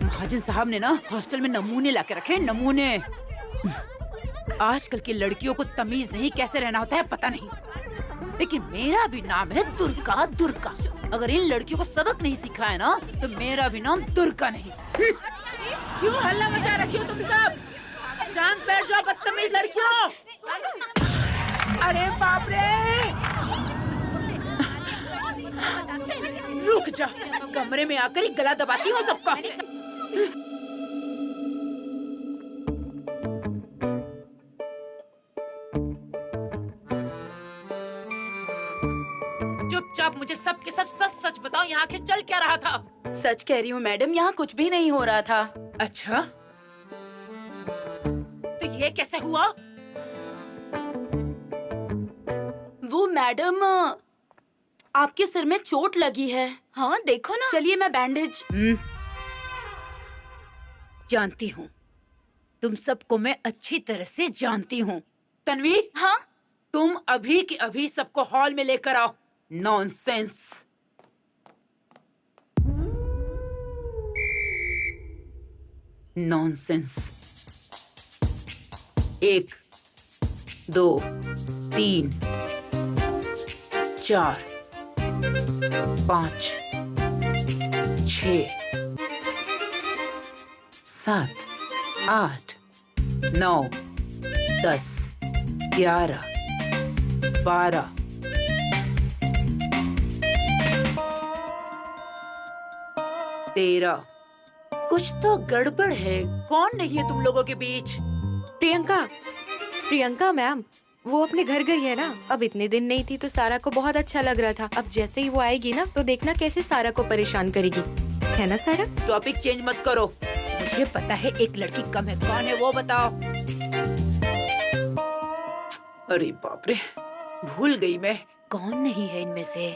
महाजन साहब ने ना हॉस्टल में नमूने लाके रखे, नमूने। आजकल की लड़कियों को तमीज नहीं कैसे रहना होता है पता नहीं, लेकिन मेरा भी नाम है दुर्गा। दुर्गा अगर इन लड़कियों को सबक नहीं सिखाया ना तो मेरा भी नाम दुर्गा नहीं। क्यों हल्ला मचा रखी हो तुम सब? शांत बैठ जाओ बदतमीज लड़कियों। अरे बाप रे, रुक जा, कमरे में आकर ही गला दबाती हो सबका। चुपचाप मुझे सब के सब सच सच बताओ, यहाँ आखिर चल क्या रहा था? सच कह रही हूँ मैडम, यहाँ कुछ भी नहीं हो रहा था। अच्छा, तो ये कैसे हुआ? वो मैडम, आपके सिर में चोट लगी है। हाँ देखो ना। चलिए मैं बैंडेज। जानती हूँ, तुम सबको मैं अच्छी तरह से जानती हूँ। तन्वी, हाँ? तुम अभी के अभी सबको हॉल में लेकर आओ। नॉनसेंस। नॉनसेंस। 1 2 3 4 5 6 7 8 9 10 11 12 13। कुछ तो गड़बड़ है। कौन नहीं है तुम लोगों के बीच? प्रियंका मैम, वो अपने घर गई है ना। अब इतने दिन नहीं थी तो सारा को बहुत अच्छा लग रहा था। अब जैसे ही वो आएगी ना तो देखना कैसे सारा को परेशान करेगी, है ना सारा? टॉपिक चेंज मत करो। मुझे पता है एक लड़की कम है, कौन है वो बताओ। अरे बाप रे, भूल गई मैं। कौन नहीं है इनमें से?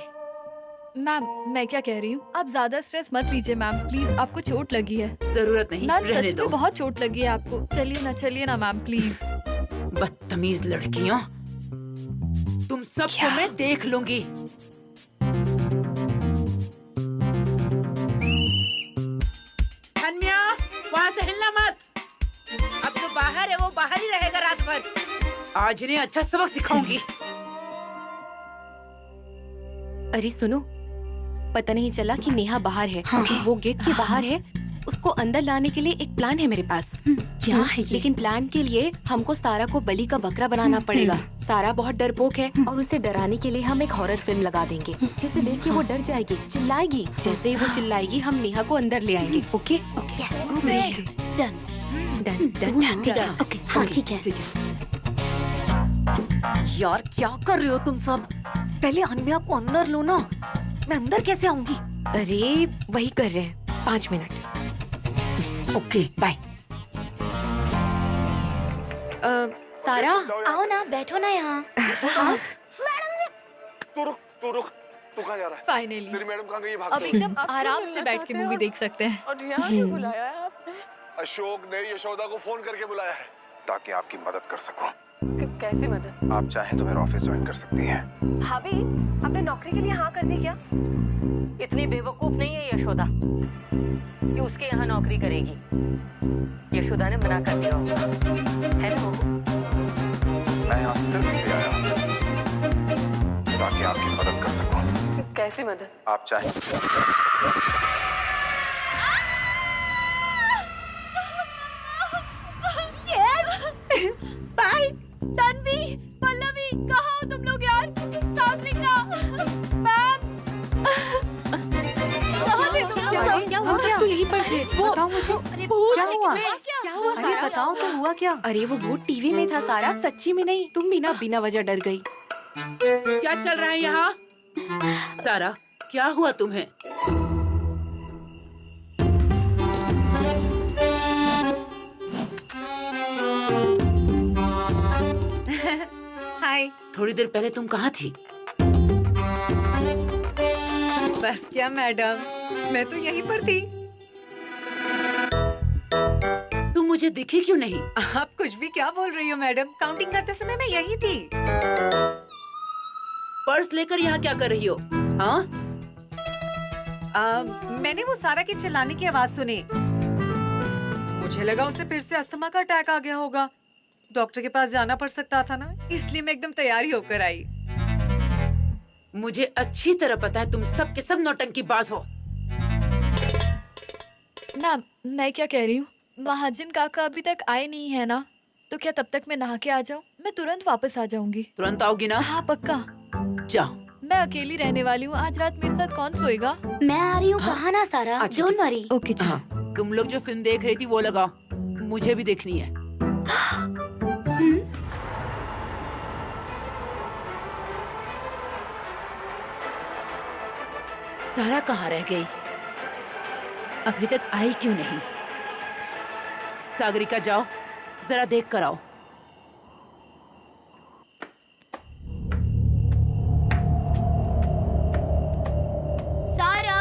मैम, मैं क्या कह रही हूँ, आप ज्यादा स्ट्रेस मत लीजिए मैम, प्लीज। आपको चोट लगी है। जरूरत नहीं, मैम रहने सच दो। में बहुत चोट लगी है आपको। चलिए ना मैम, प्लीज। बदतमीज लड़कियाँ, तुम सबको मैं देख लूंगी। धन्या, वहाँ से हिलना मत। अब जो बाहर है वो बाहर ही रहेगा रात भर। आज इन्हें अच्छा सबक सिखाऊंगी। अरे सुनो, पता नहीं चला कि नेहा बाहर है। वो गेट के बाहर है। उसको अंदर लाने के लिए एक प्लान है मेरे पास। क्या है ये? लेकिन प्लान के लिए हमको सारा को बलि का बकरा बनाना पड़ेगा। सारा बहुत डरपोक है और उसे डराने के लिए हम एक हॉरर फिल्म लगा देंगे, जिसे देख के वो डर जाएगी, चिल्लाएगी। जैसे ही वो चिल्लाएगी हम नेहा को अंदर ले आएंगे। ओके? डन। हाँ ठीक है। यार क्या कर रहे हो तुम सब? पहले अनन्या को अंदर लो ना। मैं अंदर कैसे आऊंगी? अरे वही कर रहे हैं, 5 मिनट। Okay bye. सारा आओ ना, बैठो ना यहाँ। तू रुक, तू कहाँ जा रहा है? फाइनली तेरी मैडम कहाँ गई? भाग अब एकदम आराम से बैठ के मूवी देख सकते हैं। और यहाँ क्यों बुलाया है आपने? अशोक ने यशोदा को फोन करके बुलाया है ताकि आपकी मदद कर सकूं। कैसी मदद? आप चाहें तो मेरा ऑफिस ज्वाइन कर सकती हैं। भाभी, आपने नौकरी के लिए हाँ कर दी क्या? इतनी बेवकूफ नहीं है यशोदा कि उसके यहाँ नौकरी करेगी। यशोदा ने मना कर दिया है ना? मैं यहाँ सिर्फ इसलिए आया हूँ ताकि आपकी मदद कर सकूं। कैसी मदद? आप चाहें बाय। तन्वी, पल्लवी, कहाँ हो तुम लोग यार? सागरिका, मैम, कहाँ थे तुम लोग? क्या हुआ? तो यहीं पर थे। वो बताओ मुझे। भूत क्या हुआ? क्या हुआ अरे सारा? बताओ तो हुआ क्या? अरे वो भूत टीवी में था सारा, सच्ची में नहीं। तुम भी ना बिना वजह डर गई। क्या चल रहा है यहाँ? सारा, क्या हुआ तुम्हें? हाय। थोड़ी देर पहले तुम कहाँ थी? बस क्या मैडम, मैं तो यहीं पर थी। तुम मुझे दिखी क्यों नहीं? आप कुछ भी क्या बोल रही हो मैडम, काउंटिंग करते समय मैं यहीं थी। पर्स लेकर यहाँ क्या कर रही हो? हाँ, मैंने वो सारा की चिल्लाने की आवाज सुनी। मुझे लगा उसे फिर से अस्थमा का अटैक आ गया होगा। डॉक्टर के पास जाना पड़ सकता था ना, इसलिए मैं एकदम तैयारी होकर आई। मुझे अच्छी तरह पता है तुम सब के सब नौटंकीबाज हो। मैम, मैं क्या कह रही हूँ, महाजन काका अभी तक आए नहीं है ना, तो क्या तब तक मैं नहा के आ जाऊँ? मैं तुरंत वापस आ जाऊंगी। तुरंत आओगी ना? हाँ पक्का। जाओ। मैं अकेली रहने वाली हूँ, आज रात मेरे साथ कौन सोएगा? मैं आ रही हूँ। कहा ना सारा, अच्छा, डोंट वरी। ओके जी। हाँ, तुम लोग जो फिल्म देख रही थी वो लगाओ, मुझे भी देखनी है। सारा कहाँ रह गई? अभी तक आई क्यों नहीं? सागरिका जाओ, जरा देख कर आओ। सारा,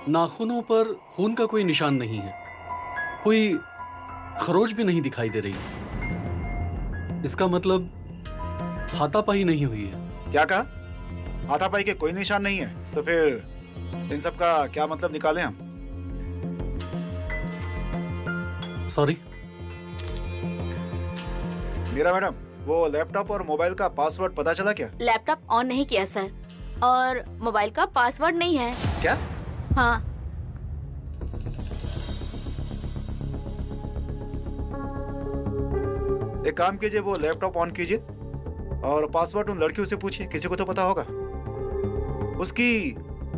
नाखूनों पर खून का कोई निशान नहीं है, कोई खरोच भी नहीं दिखाई दे रही। इसका मतलब हाथापाई नहीं हुई है। क्या कहा? हाथापाई के कोई निशान नहीं है? तो फिर इन सब का क्या मतलब निकालें हम? सॉरी। मीरा मैडम, वो लैपटॉप और मोबाइल का पासवर्ड पता चला क्या? लैपटॉप ऑन नहीं किया सर, और मोबाइल का पासवर्ड नहीं है। क्या? हाँ। एक काम कीजिए, वो लैपटॉप ऑन कीजिए और पासवर्ड उन लड़कियों से पूछिए, किसी को तो पता होगा। उसकी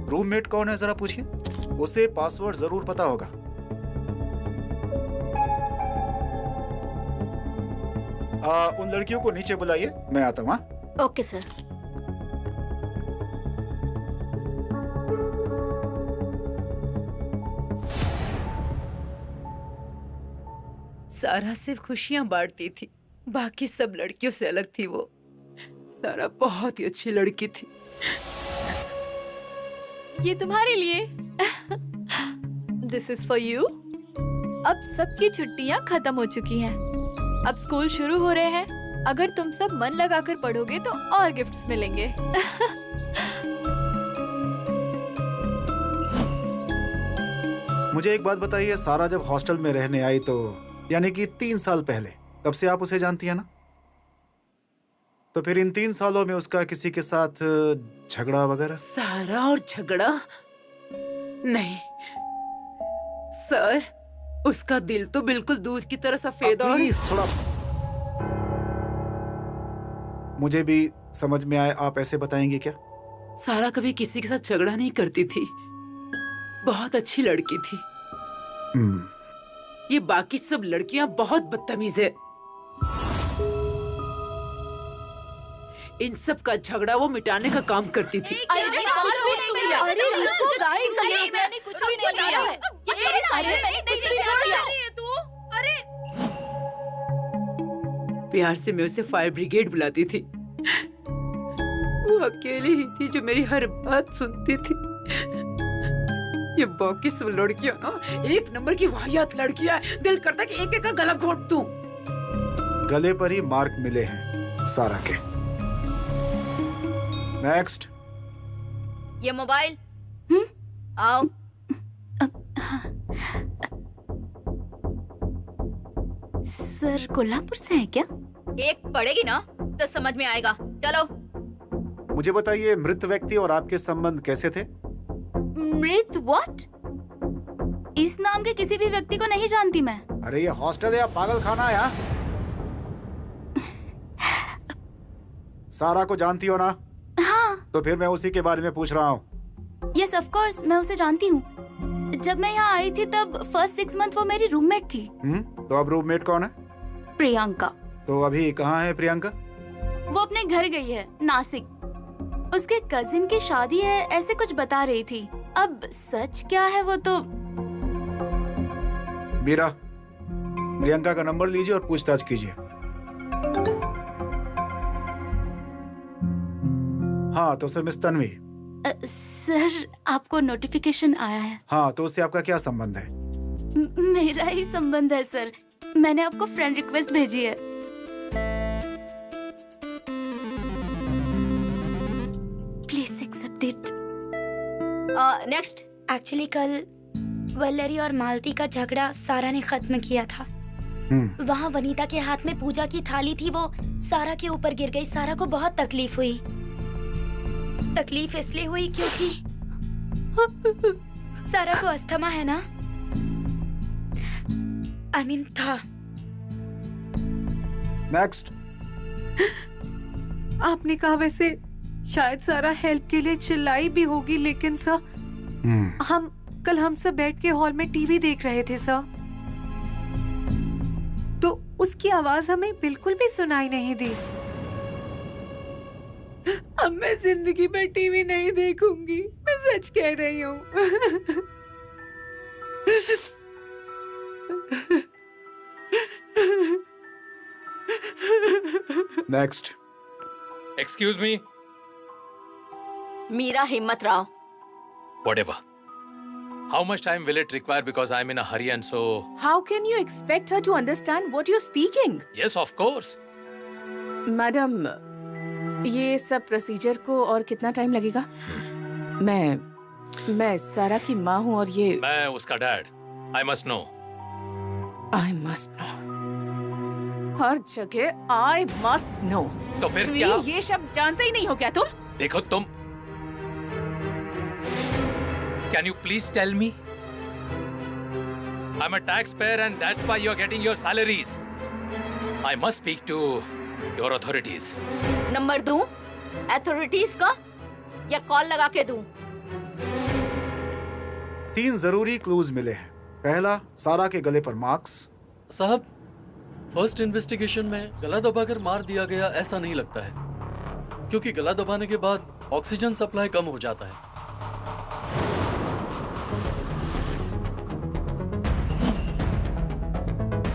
रूममेट कौन है जरा पूछिए, उसे पासवर्ड जरूर पता होगा। उन लड़कियों को नीचे बुलाइए, मैं आता हूँ। Okay sir. सारा सिर्फ खुशियां बांटती थी, बाकी सब लड़कियों से अलग थी वो। सारा बहुत ही अच्छी लड़की थी। ये तुम्हारे लिए। This is for you. अब सबकी छुट्टियां खत्म हो चुकी हैं। अब स्कूल शुरू हो रहे हैं। अगर तुम सब मन लगाकर पढ़ोगे तो और गिफ्ट्स मिलेंगे। मुझे एक बात बताइए, सारा जब हॉस्टल में रहने आई तो यानी कि 3 साल पहले, तब से आप उसे जानती है ना? तो फिर इन 3 सालों में उसका किसी के साथ झगड़ा वगैरह? सारा और झगड़ा नहीं सर, उसका दिल तो बिल्कुल दूध की तरह सफेद और प्लीज थोड़ा। मुझे भी समझ में आए, आप ऐसे बताएंगे क्या? सारा कभी किसी के साथ झगड़ा नहीं करती थी, बहुत अच्छी लड़की थी। ये बाकी सब लड़कियां बहुत बदतमीज है। इन सब का झगड़ा वो मिटाने का काम करती थी। अरे मैंने कुछ भी नहीं किया। अरे रुको गाइस, मैंने कुछ भी नहीं किया। अरे मैंने कुछ भी नहीं किया। अरे प्यार से मैं उसे फायर ब्रिगेड बुलाती थी। वो अकेली ही थी जो मेरी हर बात सुनती थी। ये बाकी सब लड़कियां ना एक नंबर की वाहियात लड़कियां हैं। दिल करता है कि एक एक का गला घोट दूं। गले पर ही मार्क मिले हैं सारा के। नेक्स्ट। ये मोबाइल आओ। सर कोल्हापुर से है क्या? एक पड़ेगी ना तो समझ में आएगा। चलो। मुझे बताइए, मृत व्यक्ति और आपके संबंध कैसे थे? मृत व्हाट? इस नाम के किसी भी व्यक्ति को नहीं जानती मैं। अरे ये हॉस्टल है या पागल खाना है? सारा को जानती हो ना? हाँ। तो फिर मैं उसी के बारे में पूछ रहा हूँ। यस ऑफ कोर्स, मैं उसे जानती हूँ। जब मैं यहाँ आई थी तब फर्स्ट 6 मंथ वो मेरी रूममेट थी। तो अब रूममेट कौन है? प्रियंका। तो अभी कहाँ है प्रियंका? वो अपने घर गई है, नासिक। उसके कजिन की शादी है ऐसे कुछ बता रही थी। अब सच क्या है वो तो। मीरा, प्रियंका का नंबर लीजिए और पूछताछ कीजिए। हाँ तो सर, मिस तन्वी। सर आपको नोटिफिकेशन आया है। हाँ तो उससे आपका क्या संबंध है? मेरा ही संबंध है सर। मैंने आपको फ्रेंड रिक्वेस्ट भेजी है। Please accept it. Next. Actually कल वल्लरी और मालती का झगड़ा सारा ने खत्म किया था। वहाँ वनीता के हाथ में पूजा की थाली थी, वो सारा के ऊपर गिर गई। सारा को बहुत तकलीफ हुई। तकलीफ इसलिए हुई क्योंकि सारा को अस्थमा है ना, आई मीन था। नेक्स्ट। आपने कहा वैसे शायद सारा हेल्प के लिए चिल्लाई भी होगी, लेकिन सर हम सब बैठ के हॉल में टीवी देख रहे थे सर, तो उसकी आवाज हमें बिल्कुल भी सुनाई नहीं दी। अब मैं जिंदगी में टीवी नहीं देखूंगी, मैं सच कह रही हूँ। Next. Excuse me. Meera Himmat Rao. Whatever. How much time will it require because I'm in a hurry and so... How can you expect her to understand what you're speaking? Yes, of course. Madam, ये सब procedure को और कितना time लगेगा? मैं सारा की माँ हूँ और ये... मैं उसका dad. I must know. I must know. हर जगह I must know. तो फिर क्या? ये शब्द जानते ही नहीं हो क्या तुम? देखो तुम... Can you please tell me? I'm a taxpayer and that's why you're getting your salaries. I must speak to your authorities. Number दूं? अथॉरिटीज का या कॉल लगा के दूं? 3 जरूरी क्लूज मिले हैं। पहला, सारा के गले पर मार्क्स। साहब, फर्स्ट इन्वेस्टिगेशन में गला दबाकर मार दिया गया ऐसा नहीं लगता है, क्योंकि गला दबाने के बाद ऑक्सीजन सप्लाई कम हो जाता है।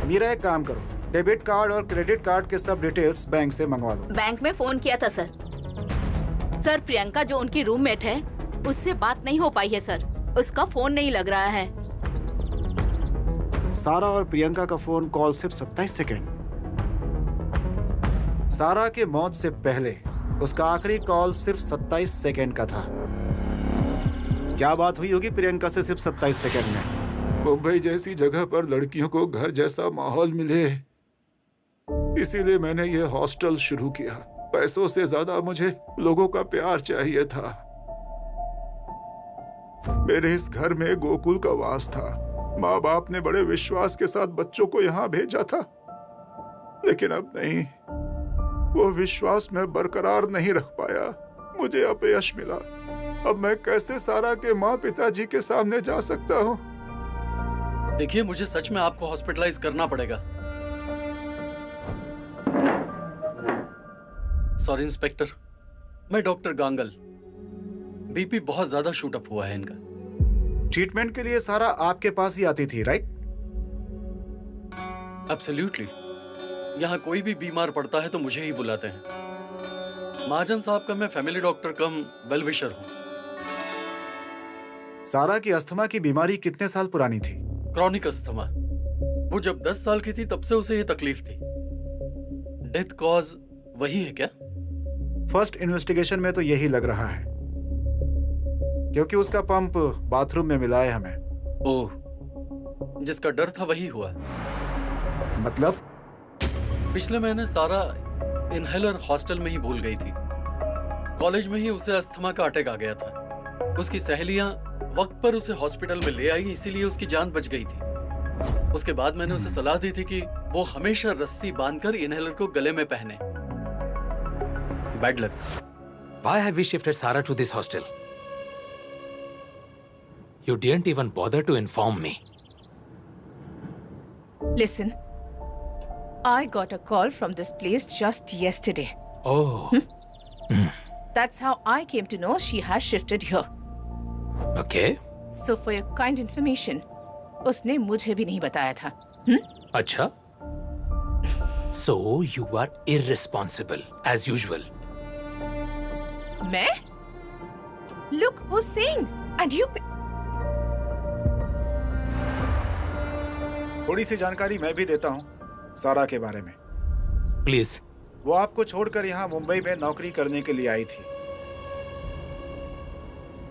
मीरा, एक काम करो, डेबिट कार्ड और क्रेडिट कार्ड के सब डिटेल्स बैंक से मंगवा दो। बैंक में फोन किया था सर। सर प्रियंका जो उनकी रूममेट है उससे बात नहीं हो पाई है सर, उसका फोन नहीं लग रहा है। सारा और प्रियंका का फोन कॉल सिर्फ 27 सेकेंड। सारा के मौत से पहले उसका आखिरी कॉल सिर्फ 27 सेकेंड का था। क्या बात हुई होगी प्रियंका से सिर्फ 27 सेकेंड में? मुंबई जैसी जगह पर लड़कियों को घर जैसा माहौल मिले, इसीलिए मैंने ये हॉस्टल शुरू किया। पैसों से ज्यादा मुझे लोगों का प्यार चाहिए था। मेरे इस घर में गोकुल का वास था। माँ बाप ने बड़े विश्वास के साथ बच्चों को यहाँ भेजा था, लेकिन अब नहीं। वो विश्वास मैं बरकरार नहीं रख पाया, मुझे अपयश मिला। अब मैं कैसे सारा के माँ पिताजी के सामने जा सकता हूँ? देखिए, मुझे सच में आपको हॉस्पिटलाइज करना पड़ेगा। सॉरी इंस्पेक्टर, मैं डॉक्टर गांगल। बीपी बहुत ज्यादा शूट अप हुआ है इनका। ट्रीटमेंट के लिए सारा आपके पास ही आती थी, राइट? एब्सोल्युटली। यहाँ कोई भी बीमार पड़ता है तो मुझे ही बुलाते हैं। महाजन साहब का मैं फैमिली डॉक्टर कम वेल विशर हूँ। सारा की अस्थमा की बीमारी कितने साल पुरानी थी? Chronic asthma. वो जब 10 साल की थी तब से उसे ये तकलीफ थी। डेथ कॉज वही है क्या? फर्स्ट इन्वेस्टिगेशन में तो यही लग रहा है, क्योंकि उसका पंप बाथरूम में मिला है हमें। ओह, जिसका डर था वही हुआ। मतलब? पिछले महीने सारा इनहेलर हॉस्टल में ही भूल गई थी। कॉलेज में ही उसे अस्थमा का अटैक आ गया था। उसकी सहेलियां वक्त पर उसे हॉस्पिटल में ले आई, इसीलिए उसकी जान बच गई थी। उसके बाद मैंने उसे सलाह दी थी कि वो हमेशा रस्सी बांधकर इनहेलर को गले में पहने। Bad luck. Why have we shifted Sarah to this hostel? You didn't even bother to inform me. Listen, I got a call from this place just yesterday. Oh. That's how I came to know she has shifted here. Okay. So for your kind information, उसने मुझे भी नहीं बताया था। अच्छा? So you are irresponsible as usual. मैं? Look who's saying, and you. थोड़ी सी जानकारी मैं भी देता हूँ सारा के बारे में। प्लीज। वो आपको छोड़कर यहाँ मुंबई में नौकरी करने के लिए आई थी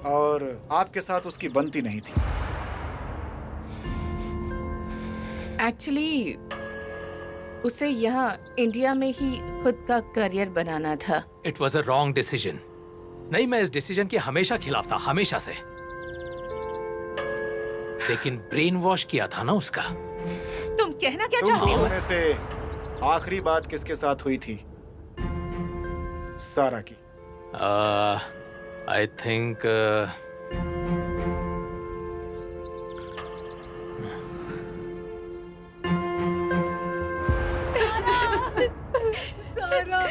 और आपके साथ उसकी बनती नहीं थी। Actually, उसे यहाँ इंडिया में ही खुद का करियर बनाना था। It was a wrong decision. नहीं, मैं इस डिसीजन के हमेशा खिलाफ था, हमेशा से। लेकिन ब्रेन वॉश किया था ना उसका। तुम कहना क्या चाहते हो? में से आखिरी बात किसके साथ हुई थी? सारा की। I think सारा।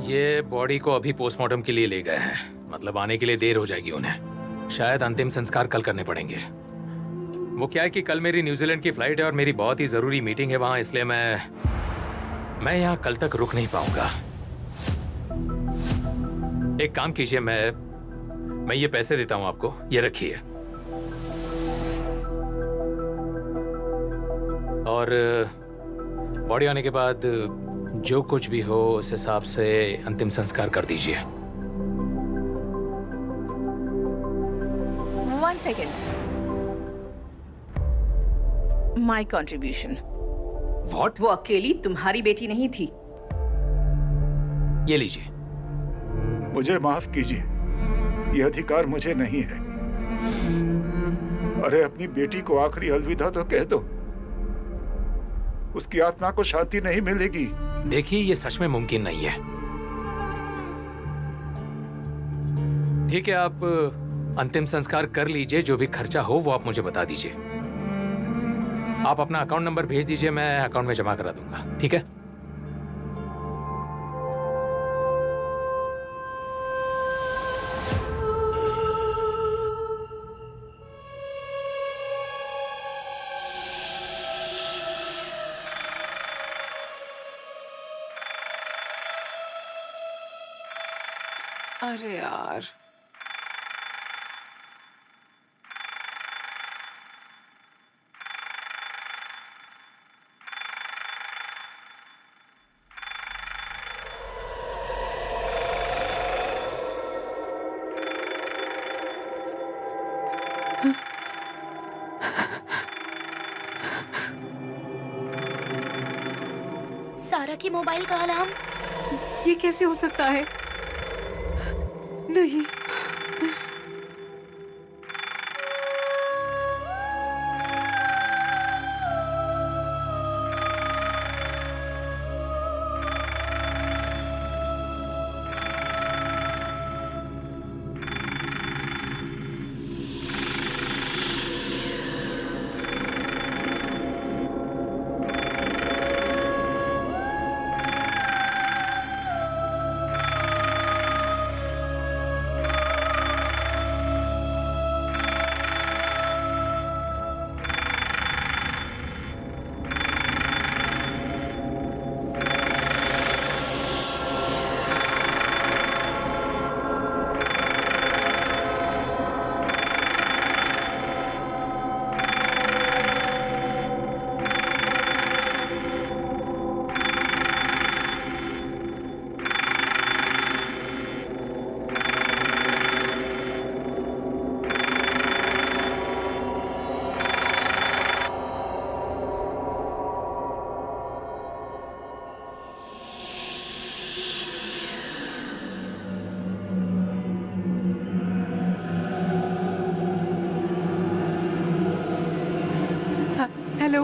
ये बॉडी को अभी पोस्टमार्टम के लिए ले गए हैं। मतलब आने के लिए देर हो जाएगी उन्हें। शायद अंतिम संस्कार कल करने पड़ेंगे। वो क्या है कि कल मेरी न्यूजीलैंड की फ्लाइट है और मेरी बहुत ही जरूरी मीटिंग है वहां, इसलिए मैं यहाँ कल तक रुक नहीं पाऊंगा। एक काम कीजिए, मैं ये पैसे देता हूं आपको, ये रखिए। और बॉडी आने के बाद जो कुछ भी हो उस हिसाब से अंतिम संस्कार कर दीजिए। One second. My contribution. What? वो अकेली तुम्हारी बेटी नहीं थी। ये लीजिए। मुझे माफ कीजिए, ये अधिकार मुझे नहीं है। अरे अपनी बेटी को आखिरी अलविदा तो कह दो, उसकी आत्मा को शांति नहीं मिलेगी। देखिए, ये सच में मुमकिन नहीं है। ठीक है, आप अंतिम संस्कार कर लीजिए। जो भी खर्चा हो वो आप मुझे बता दीजिए। आप अपना अकाउंट नंबर भेज दीजिए, मैं अकाउंट में जमा करा दूंगा। ठीक है? अरे यार, सारा की मोबाइल का अलार्म। ये कैसे हो सकता है? नहीं, हेलो,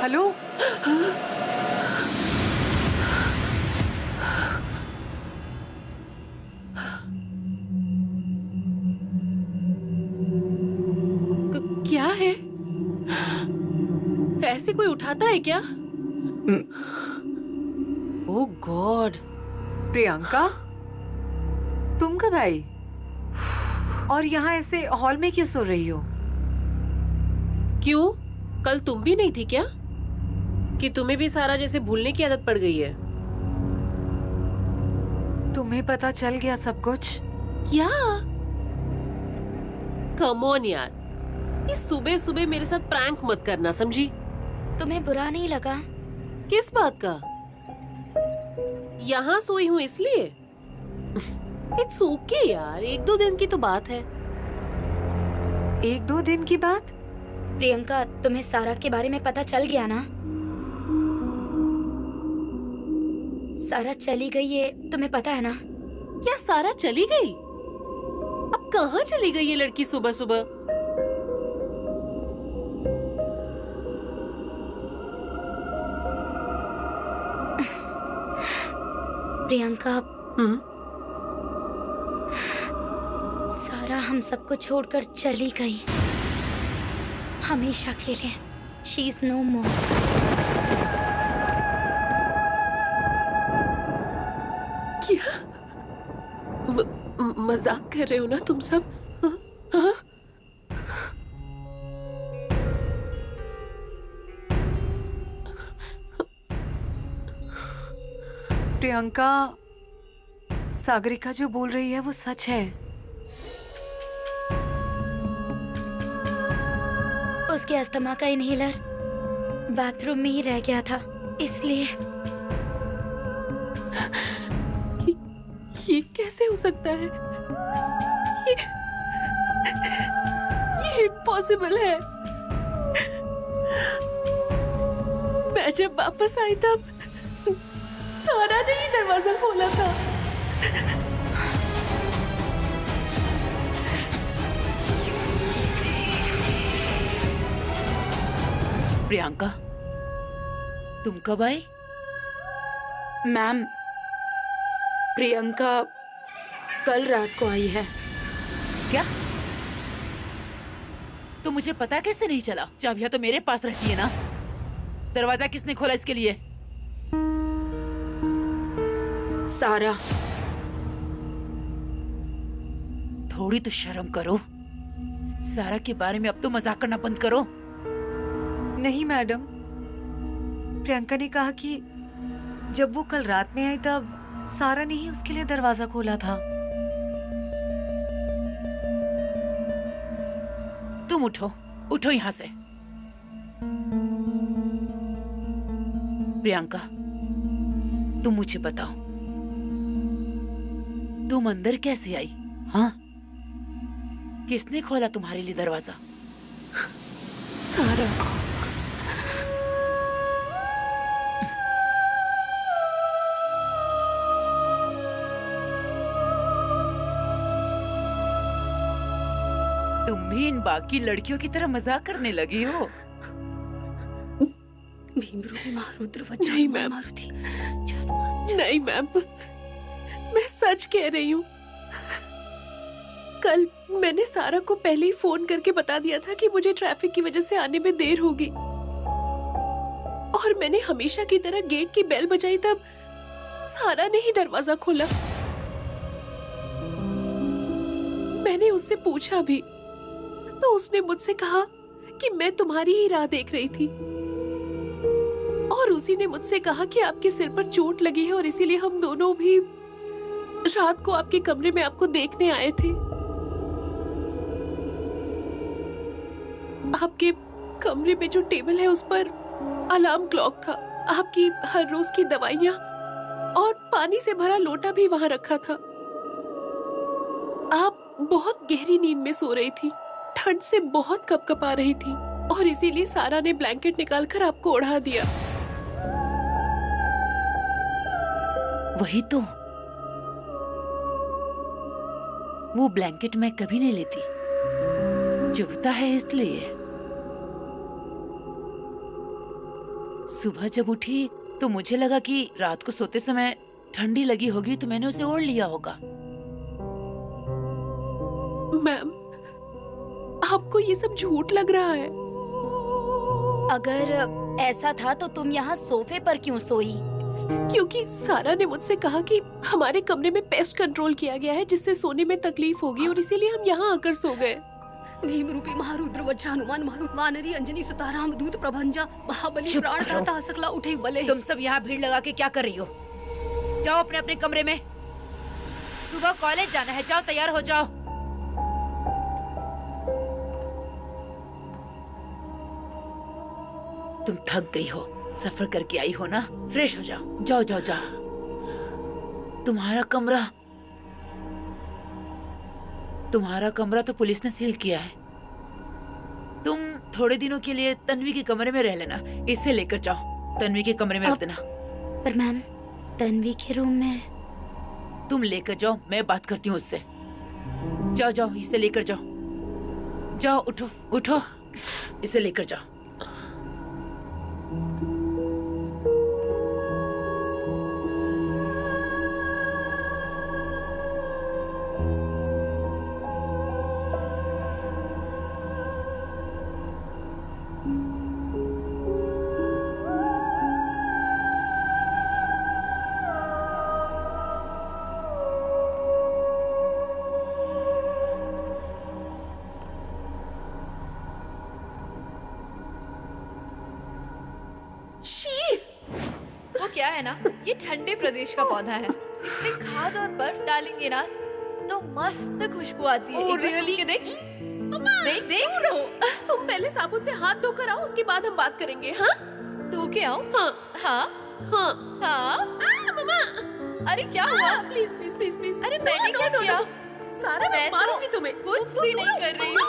हेलो। क्या है? ऐसे कोई उठाता है क्या? ओह गॉड। प्रियंका, तुम कब आई? और यहाँ ऐसे हॉल में क्यों सो रही हो? क्यों, कल तुम भी नहीं थी क्या? कि तुम्हें भी सारा जैसे भूलने की आदत पड़ गई है? तुम्हें पता चल गया सब कुछ? क्या? कम ऑन यार, इस सुबह सुबह मेरे साथ प्रैंक मत करना, समझी? तुम्हें बुरा नहीं लगा? किस बात का? यहाँ सोई हूँ इसलिए? इट्स ओके यार, 1-2 दिन की तो बात है। 1-2 दिन की बात? प्रियंका, तुम्हें सारा के बारे में पता चल गया ना? सारा चली गई है, तुम्हें पता है ना? क्या सारा चली गई? अब कहाँ चली गई ये लड़की सुबह सुबह? प्रियंका, सारा हम सबको छोड़कर चली गई, हमेशा के लिए। शी इज नो मोर। क्या मजाक कर रहे हो ना तुम सब? हाँ? प्रियंका, सागरिका जो बोल रही है वो सच है। उसके अस्थमा का इनहेलर बाथरूम में ही रह गया था, इसलिए। ये कैसे हो सकता है? ये इम्पॉसिबल है। मैं जब वापस आई तब सारा ने ही दरवाजा खोला था। प्रियंका, तुम कब आई? मैम, प्रियंका कल रात को आई है। क्या? तो मुझे पता कैसे नहीं चला? चाबियां तो मेरे पास रहती है ना। दरवाजा किसने खोला इसके लिए? सारा। थोड़ी तो शर्म करो। सारा के बारे में अब तो मजाक करना बंद करो। नहीं मैडम, प्रियंका ने कहा कि जब वो कल रात में आई तब सारा ने ही उसके लिए दरवाजा खोला था। तुम उठो, उठो यहाँ से। प्रियंका, तुम मुझे बताओ, तुम अंदर कैसे आई? हाँ, किसने खोला तुम्हारे लिए दरवाजा? सारा। तुम भी इन बाकी लड़कियों की तरह मजाक करने लगी हो। भीमरूपी महारुद्र वज्र नहीं मैम, मारुति नहीं मैम, मैं सच कह रही हूँ। कल मैंने सारा को पहले ही फोन करके बता दिया था कि मुझे ट्रैफिक की वजह से आने में देर होगी, और मैंने हमेशा की तरह गेट की बेल बजाई तब सारा ने ही दरवाजा खोला। मैंने उससे पूछा भी तो उसने मुझसे कहा कि मैं तुम्हारी ही राह देख रही थी, और उसी ने मुझसे कहा कि आपके सिर पर चोट लगी है और इसीलिए हम दोनों भी रात को आपके कमरे में आपको देखने आए थे। आपके कमरे में जो टेबल है उस पर अलार्म क्लॉक था, आपकी हर रोज की दवाइयाँ और पानी से भरा लोटा भी वहाँ रखा था। आप बहुत गहरी नींद में सो रही थी, ठंड से बहुत कपकपा रही थी, और इसीलिए सारा ने ब्लैंकेट निकालकर आपको ओढ़ा दिया। वही तो, वो ब्लैंकेट मैं कभी नहीं लेती, चुभता है इसलिए। सुबह जब उठी तो मुझे लगा कि रात को सोते समय ठंडी लगी होगी तो मैंने उसे ओढ़ लिया होगा। मैम, आपको ये सब झूठ लग रहा है। अगर ऐसा था तो तुम यहाँ सोफे पर क्यों सोई? क्योंकि सारा ने मुझसे कहा कि हमारे कमरे में पेस्ट कंट्रोल किया गया है जिससे सोने में तकलीफ होगी, और इसीलिए हम यहाँ आकर सो गए। भीमरूपी महारुद्र वज्र हनुमान मारुत वानरी अंजनी सुताराम दूत प्रभंजा महाबली प्राणदाता सकला उठे बले। तुम सब यहाँ भीड़ लगा के क्या कर रही हो? जाओ अपने अपने कमरे में, सुबह कॉलेज जाना है, जाओ तैयार हो जाओ। तुम थक गई हो, सफर करके आई हो ना, फ्रेश हो जाओ। जाओ जाओ जाओ। तुम्हारा कमरा तो पुलिस ने सील किया है। तुम थोड़े दिनों के लिए तन्वी के कमरे में रह लेना, इसे लेकर जाओ, तन्वी के कमरे में रख देना। पर मैम, तन्वी के रूम में तुम लेकर जाओ, मैं बात करती हूँ उससे। जाओ जाओ, इसे लेकर जाओ। जाओ, उठो उठो, इसे लेकर जाओ। क्या है ना, ये ठंडे प्रदेश का पौधा है, इसमें खाद और बर्फ डालेंगे ना तो मस्त खुशबू आती है। एक बार सूंघ के देख। देख देख रहो। तुम पहले साबुन से हाथ धोकर आओ, उसके बाद हम बात करेंगे। हाँ, धो के आओ। हाँ हाँ हाँ हाँ। मम्मा, अरे क्या हुआ? Please please please please. अरे मैंने क्या किया? सारा मैं मारूंगी तुम्हें। कुछ भी नहीं कर रही हूँ।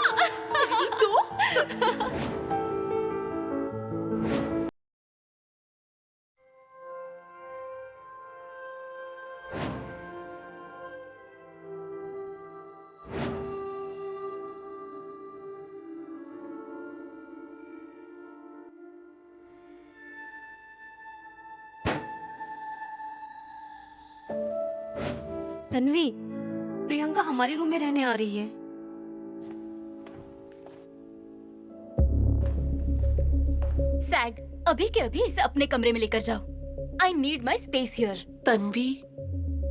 तन्वी, प्रियंका हमारे रूम में रहने आ रही है। सैग, अभी के अभी इसे अपने कमरे में लेकर जाओ। I need my space here. Tanvi,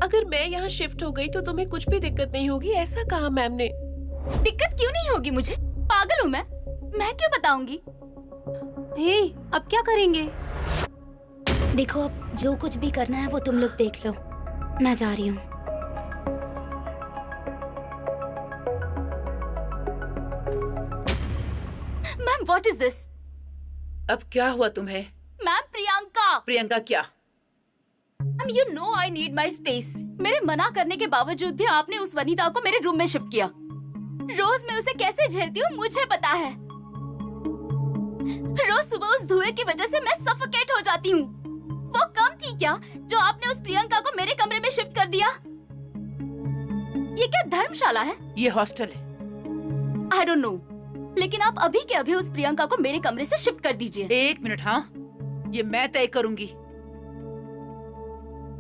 अगर मैं यहाँ शिफ्ट हो गई तो तुम्हें कुछ भी दिक्कत नहीं होगी, ऐसा कहा मैम ने। दिक्कत क्यों नहीं होगी मुझे? पागल हूँ मैं क्यों बताऊंगी? हे, अब क्या करेंगे? देखो अब जो कुछ भी करना है वो तुम लोग देख लो, मैं जा रही हूँ। Ma'am what is this? अब क्या हुआ तुम्हें? मैम प्रियंका। प्रियंका क्या? Ma'am you know I need my space. मेरे मना करने के बावजूद भी आपने उस वनीता को मेरे रूम में शिफ्ट किया। रोज मैं उसे कैसे झेलती हूँ मुझे पता है। रोज सुबह उस धुएं की वजह से मैं सफोकेट हो जाती हूँ। वो कम थी क्या जो आपने उस प्रियंका को मेरे कमरे में शिफ्ट कर दिया? ये क्या धर्मशाला है? ये हॉस्टल है। आई डोंट नो, लेकिन आप अभी के अभी उस प्रियंका को मेरे कमरे से शिफ्ट कर दीजिए। 1 मिनट, हाँ ये मैं तय करूंगी।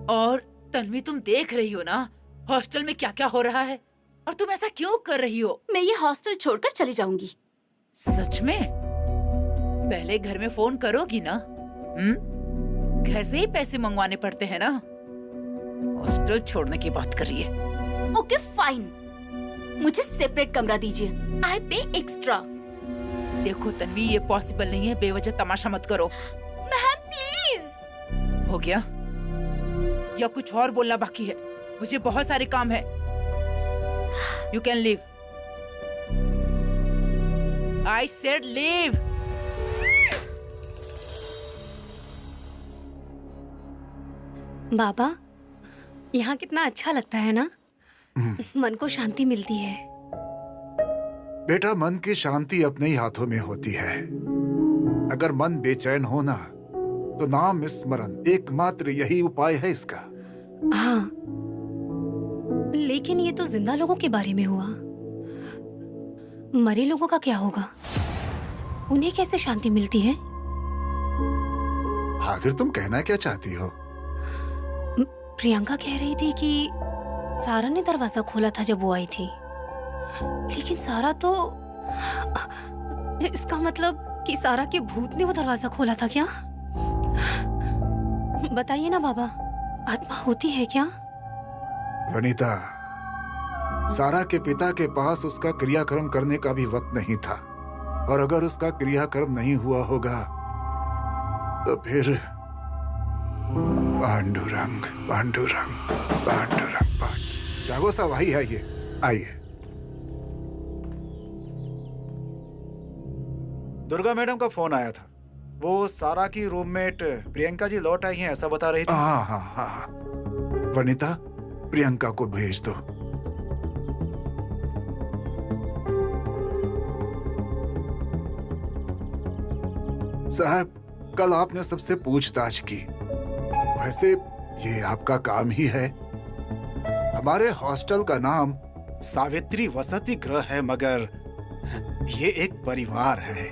और तन्वी तुम देख रही हो ना हॉस्टल में क्या क्या हो रहा है, और तुम ऐसा क्यों कर रही हो? मैं ये हॉस्टल छोड़कर चली जाऊंगी। सच में? पहले घर में फोन करोगी ना? घर से ही पैसे मंगवाने पड़ते हैं ना। हॉस्टल छोड़ने की बात कर रही है। ओके फाइन, मुझे सेपरेट कमरा दीजिए। आई पे एक्स्ट्रा। देखो तन्वी ये पॉसिबल नहीं है, बेवजह तमाशा मत करो। Ma'am please. हो गया या कुछ और बोलना बाकी है? मुझे बहुत सारे काम है। You can leave. I said leave. बाबा, यहाँ कितना अच्छा लगता है ना? मन को शांति मिलती है। बेटा, मन की शांति अपने ही हाथों में होती है। अगर मन बेचैन हो ना तो नाम स्मरण एकमात्र यही उपाय है इसका। हाँ, लेकिन ये तो जिंदा लोगों के बारे में हुआ। मरे लोगों का क्या होगा? उन्हें कैसे शांति मिलती है? आखिर तुम कहना क्या चाहती हो? प्रियंका कह रही थी कि सारा ने दरवाजा खोला था जब वो आई थी, लेकिन सारा तो, इसका मतलब कि सारा के भूत ने वो दरवाजा खोला था क्या? बताइए ना बाबा, आत्मा होती है क्या? वनीता, सारा के पिता के पास उसका क्रियाक्रम करने का भी वक्त नहीं था, और अगर उसका क्रियाक्रम नहीं हुआ होगा तो फिर पांडुरंग पांडुरंग पांडुरंग जागो साहब, आइए आइए। दुर्गा मैडम का फोन आया था। वो सारा की रूममेट प्रियंका जी लौट आई हैं ऐसा बता रही थी। हाँ हाँ हाँ, वनीता प्रियंका को भेज दो। साहब, कल आपने सबसे पूछताछ की। वैसे ये आपका काम ही है। हमारे हॉस्टल का नाम सावित्री वसति गृह है, मगर ये एक परिवार है।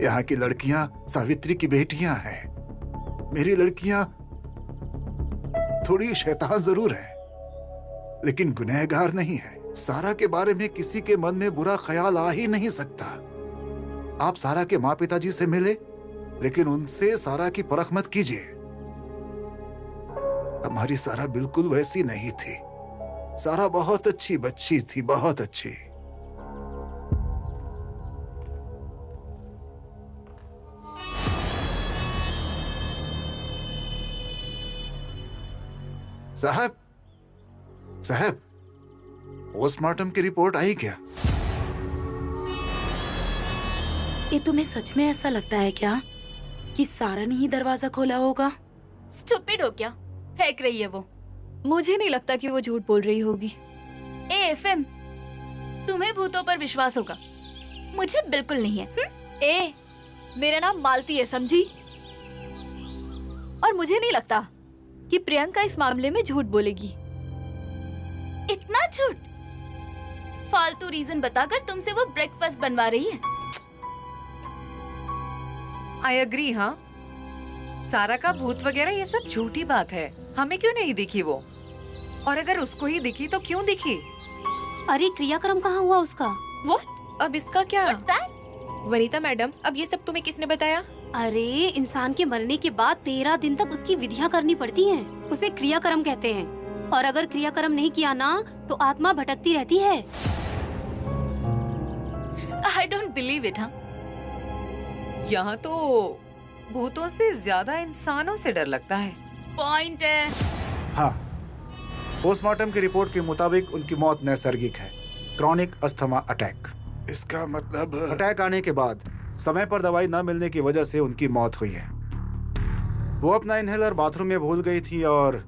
यहाँ की लड़कियां सावित्री की बेटियां हैं। मेरी लड़कियां थोड़ी शैतान जरूर है, लेकिन गुनहगार नहीं है। सारा के बारे में किसी के मन में बुरा ख्याल आ ही नहीं सकता। आप सारा के माँ पिताजी से मिले, लेकिन उनसे सारा की परख मत कीजिए। हमारी सारा बिल्कुल वैसी नहीं थी। सारा बहुत अच्छी बच्ची थी, बहुत अच्छी। साहब, साहब, पोस्टमार्टम की रिपोर्ट आई क्या? ये तुम्हें सच में ऐसा लगता है क्या कि सारा ने ही दरवाजा खोला होगा? स्टूपिड हो क्या? फेंक रही है वो। मुझे नहीं लगता कि वो झूठ बोल रही होगी। एफएम, तुम्हें भूतों पर विश्वास होगा, मुझे बिल्कुल नहीं है। ए, मेरा नाम मालती है, समझी? और मुझे नहीं लगता कि प्रियंका इस मामले में झूठ बोलेगी। इतना झूठ? फालतू रीजन बताकर तुमसे वो ब्रेकफास्ट बनवा रही है। I agree. हाँ, सारा का भूत वगैरह ये सब झूठी बात है। हमें क्यों नहीं दिखी वो? और अगर उसको ही दिखी तो क्यों दिखी? अरे क्रियाक्रम कहाँ हुआ उसका? What? अब इसका क्या? वनीता मैडम, अब ये सब तुम्हें किसने बताया? अरे इंसान के मरने के बाद 13 दिन तक उसकी विधियां करनी पड़ती हैं। उसे क्रियाक्रम कहते हैं। और अगर क्रियाक्रम नहीं किया ना तो आत्मा भटकती रहती है। I don't believe it, हाँ? यहाँ तो भूतों से ज्यादा इंसानों से डर लगता है। पॉइंट है। हाँ, पोस्टमार्टम की रिपोर्ट के मुताबिक उनकी मौत नैसर्गिक है, क्रॉनिक अस्थमा अटैक। इसका मतलब अटैक आने के बाद समय पर दवाई न मिलने की वजह से उनकी मौत हुई है। वो अपना इनहेलर बाथरूम में भूल गई थी और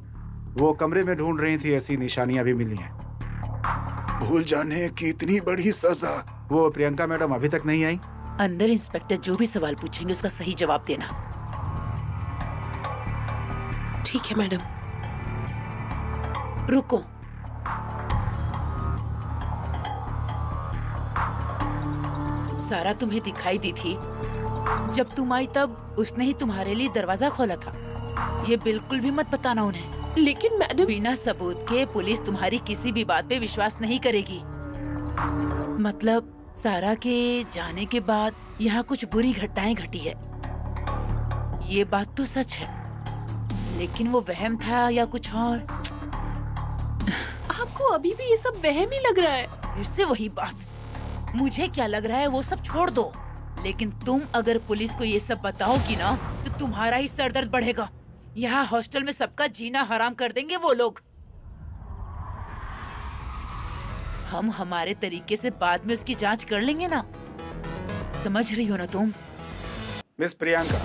वो कमरे में ढूंढ रही थी, ऐसी निशानियां भी मिली हैं। भूल जाने की इतनी बड़ी सजा। वो प्रियंका मैडम अभी तक नहीं आई। अंदर इंस्पेक्टर जो भी सवाल पूछेंगे उसका सही जवाब देना। ठीक है मैडम। रुको, सारा तुम्हें दिखाई दी थी जब तुम आई, तब उसने ही तुम्हारे लिए दरवाजा खोला था। ये बिल्कुल भी मत बताना उन्हें। लेकिन मैडम, बिना सबूत के पुलिस तुम्हारी किसी भी बात पे विश्वास नहीं करेगी। मतलब सारा के जाने के बाद यहाँ कुछ बुरी घटनाएं घटी है, ये बात तो सच है, लेकिन वो वहम था या कुछ और? आपको अभी भी ये सब वहम ही लग रहा है? फिर से वही बात, मुझे क्या लग रहा है वो सब छोड़ दो, लेकिन तुम अगर पुलिस को ये सब बताओगी ना तो तुम्हारा ही सरदर्द बढ़ेगा। यहाँ हॉस्टल में सबका जीना हराम कर देंगे वो लोग। हम हमारे तरीके से बाद में उसकी जांच कर लेंगे ना, समझ रही हो ना तुम? मिस प्रियंका,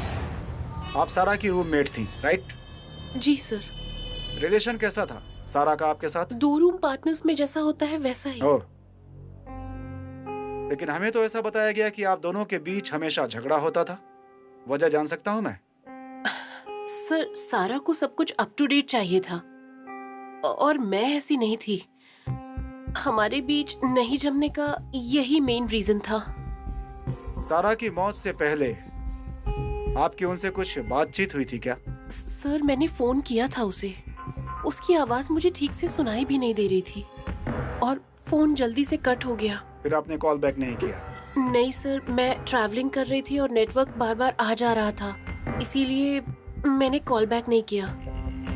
आप सारा की रूममेट थी, राइट? जी सर। रिलेशन कैसा था सारा का आपके साथ? 2 रूम पार्टनर्स में जैसा होता है वैसा ही। ओह, लेकिन हमें तो ऐसा बताया गया कि आप दोनों के बीच हमेशा झगड़ा होता था। वजह जान सकता हूँ मैं? सर, सारा को सब कुछ अप टू डेट चाहिए था और मैं ऐसी नहीं थी। हमारे बीच नहीं जमने का यही मेन रीजन था। सारा की मौत से पहले आपकी उनसे कुछ बातचीत हुई थी क्या? सर, मैंने फोन किया था उसे। उसकी आवाज मुझे ठीक से सुनाई भी नहीं दे रही थी और फोन जल्दी से कट हो गया। फिर आपने कॉल बैक नहीं किया? नहीं सर, मैं ट्रैवलिंग कर रही थी और नेटवर्क बार बार आ जा रहा था, इसीलिए मैंने कॉल बैक नहीं किया।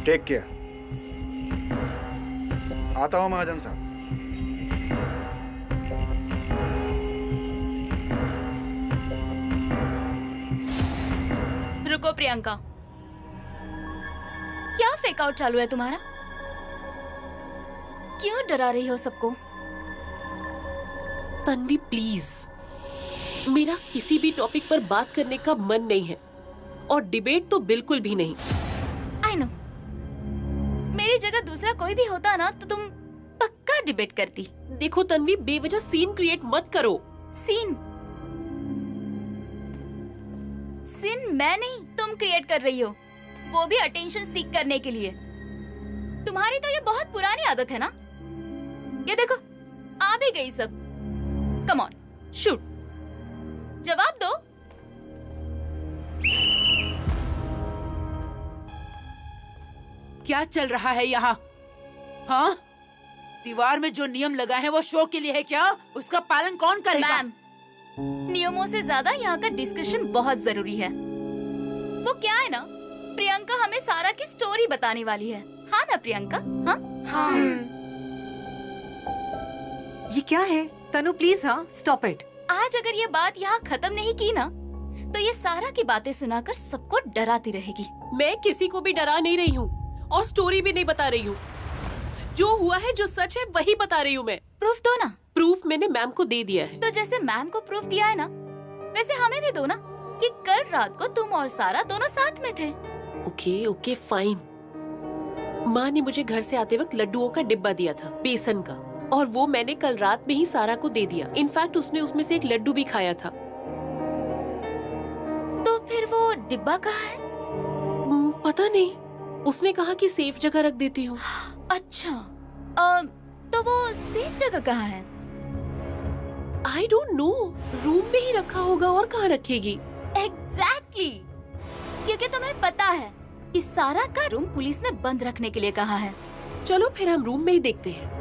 Take care. आता हूँ महाजन साहब। रुको प्रियंका, क्या फेक आउट चालू है तुम्हारा? क्यों डरा रही हो सबको? तन्वी प्लीज, मेरा किसी भी टॉपिक पर बात करने का मन नहीं है और डिबेट तो बिल्कुल भी नहीं। आई नो, मेरी जगह दूसरा कोई भी होता ना तो तुम पक्का डिबेट करती। देखो तन्वी, बेवजह सीन क्रिएट मत करो। सीन मैं नहीं, तुम क्रिएट कर रही हो, वो भी अटेंशन सीख करने के लिए। तुम्हारी तो ये बहुत पुरानी आदत है ना। ये देखो, आ भी गई सब। कम ऑन, शूट, जवाब दो। क्या चल रहा है यहाँ? हाँ, दीवार में जो नियम लगाए हैं वो शो के लिए है क्या? उसका पालन कौन करेगा? मैम, नियमों से ज्यादा यहाँ का डिस्कशन बहुत जरूरी है। वो क्या है ना, प्रियंका हमें सारा की स्टोरी बताने वाली है। हाँ ना प्रियंका? हाँ हाँ। ये क्या है तनु, प्लीज हाँ स्टॉप इट। आज अगर ये बात यहाँ खत्म नहीं की ना तो ये सारा की बातें सुनाकर सबको डराती रहेगी। मैं किसी को भी डरा नहीं रही हूँ और स्टोरी भी नहीं बता रही हूँ। जो हुआ है, जो सच है, वही बता रही हूँ मैं। प्रूफ दो ना। प्रूफ मैंने मैम को दे दिया है। तो जैसे मैम को प्रूफ दिया है ना, वैसे हमें भी दो ना कि कल रात को तुम और सारा दोनों साथ में थे। Okay okay fine. माँ ने मुझे घर से आते वक्त लड्डुओं का डिब्बा दिया था, बेसन का, और वो मैंने कल रात में ही सारा को दे दिया। इनफैक्ट उसने उसमें से एक लड्डू भी खाया था। तो फिर वो डिब्बा कहाँ है? पता नहीं, उसने कहा कि सेफ जगह रख देती हूँ। अच्छा, तो वो सेफ जगह कहाँ है? आई डोंट नो, रूम में ही रखा होगा और कहाँ रखेगी? एग्जैक्टली, क्योंकि तुम्हें पता है कि सारा का रूम पुलिस ने बंद रखने के लिए कहा है। चलो फिर हम रूम में ही देखते हैं।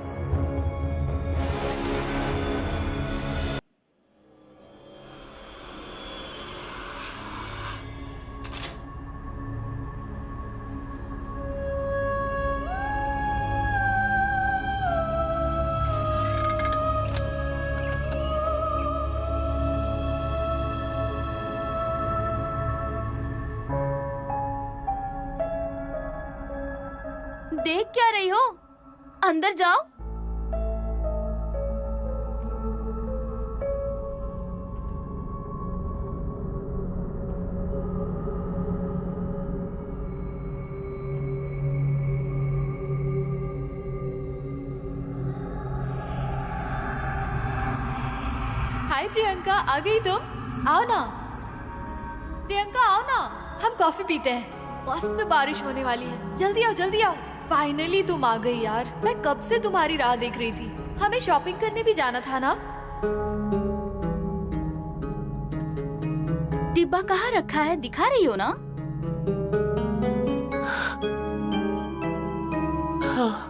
देख क्या रही हो? अंदर जाओ। हाय प्रियंका, आ गई तुम? आओ ना प्रियंका, आओ ना, हम कॉफी पीते हैं। मस्त बारिश होने वाली है, जल्दी आओ जल्दी आओ। फाइनली तुम आ गई यार, मैं कब से तुम्हारी राह देख रही थी। हमें शॉपिंग करने भी जाना था ना। डिब्बा कहाँ रखा है, दिखा रही हो ना? हाँ।